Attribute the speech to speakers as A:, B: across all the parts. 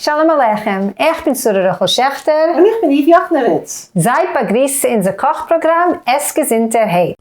A: Shalom Aleichem, ich bin Sura Rachel Schechter.
B: Und ich bin Yves Jachnowitz.
A: Seid begrüßt in unser Kochprogramm Es Gesinnter Hey.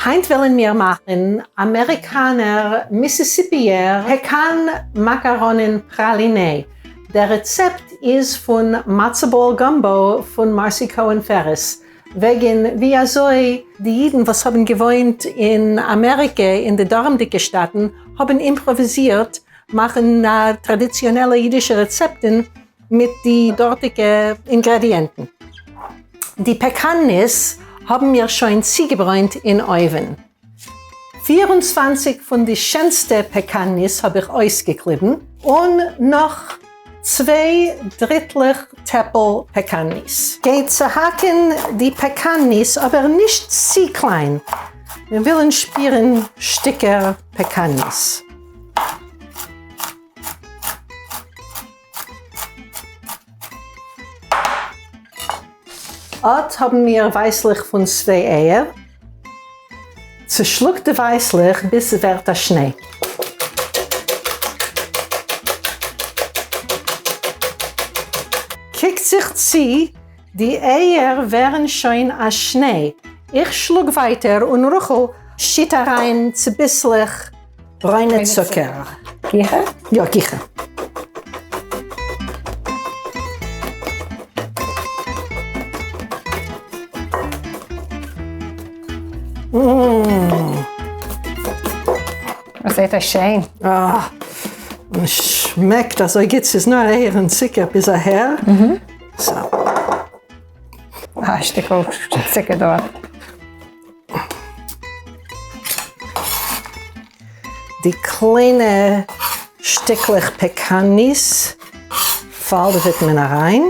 B: Heute wollen wir machen Amerikaner, Mississippier, Pecan, Macaronen, Praline. Der Rezept ist von Matzo Ball Gumbo von Marcy Cohen Ferris. Wegen, wie die Jiden, was haben gewohnt in Amerika, in den dormdicke Staaten, haben improvisiert, machen traditionelle jüdische Rezepte mit den dortigen Ingredienten. Die Pecanis haben wir schon ziegebräunt in Oven. 24 von den schönsten Pecanis habe ich ausgeklebt und noch 2/3 Teppel Pecanis. Geht zu hacken die Pecanis, aber nicht zu klein. Wir wollen spüren Stücke Pecanis. Dort haben wir Weißlich von 2 Eier. Zerschluckte Weißlich bis wird der Schnee. Kickt sich zu, die Eier werden schon als Schnee. Ich schlug weiter und Rachel schütt rein zu bisslich braune Zucker.
A: Kicher?
B: Ja, Kicher.
A: Was ist das schön?
B: Schmeckt, also jetzt ist nur eher ein Zucker bis her. So.
A: Ein Stück Zucker dort.
B: Die kleinen Stückchen Pecanis fallen wir rein.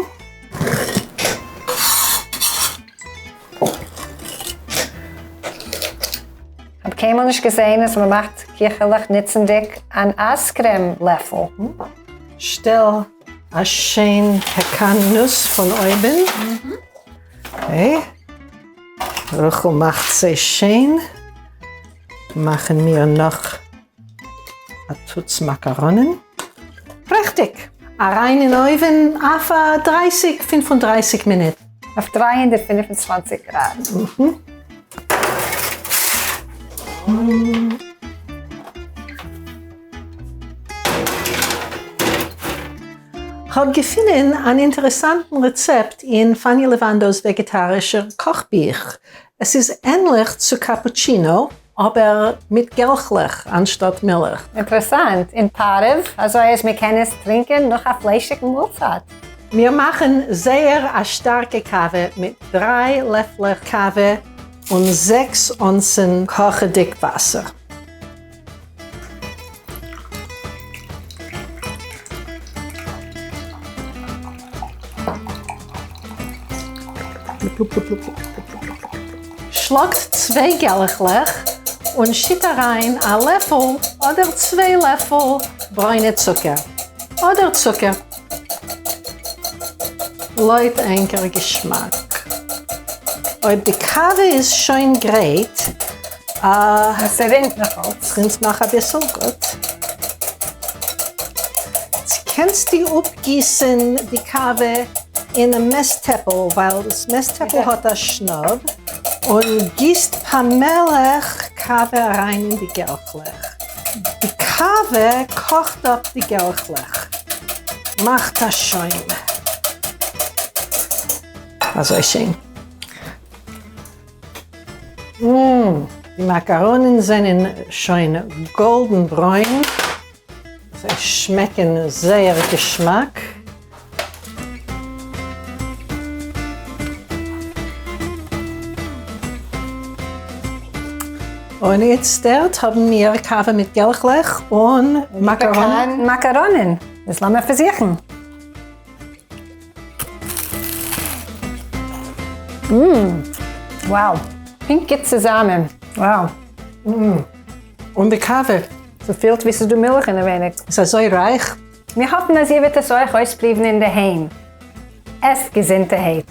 A: Ich habe keinmal nicht gesehen, dass man macht kirchlich nützendig einen Eiscreme-Löffel.
B: Stell eine schöne Pecan-Nuss von oben. Okay. Rachel macht sie schön. Machen wir noch ein Tutz Macaronen. Prächtig. Rein in den Oven auf 35 Minuten.
A: Auf 325 Grad.
B: Ich habe gefunden ein interessantes Rezept in Fanny Levandos vegetarischer Kochbuch. Es ist ähnlich zu Cappuccino, aber mit Gelchlich anstatt Milch.
A: Interessant. In Parev, also als wir können es trinken, noch eine fleischige Mahlzeit.
B: Wir machen sehr eine starke Kaffee mit 3 Löffel Kaffee und 6 Onzen Kochdick-Wasser. Schlagt 2 Gelchlich und schütt rein einen Löffel oder 2 Löffel braune Zucker. Oder Zucker. Leut einker Geschmack. Und die Kaffee ist schon great.
A: Es rinnt noch.
B: Es rinnt noch ein bisschen gut. Jetzt kannst du abgießen die Kaffee in einem Messteppel, weil das Messteppel hat einen Schnaub. Und gießt ein paar Milch Kaffee rein in die Gelchlich. Die Kaffee kocht ab die Gelchlich. Macht das schön. Also schön. Die Macaronen sind schön goldenbraun. Sie schmecken sehr Geschmack. Und jetzt dort haben wir Kaffee mit Gelchlich und Macaronen.
A: Macaronen. Das lassen wir versuchen. Wow. Pink geht zusammen. Wow.
B: Und der Kaffee
A: So viel wissest du Milch in ein wenig.
B: Es ist säureich.
A: Wir hoffen, dass ihr wird es euch ausbleiben in der Heim. Esst Gesundheit.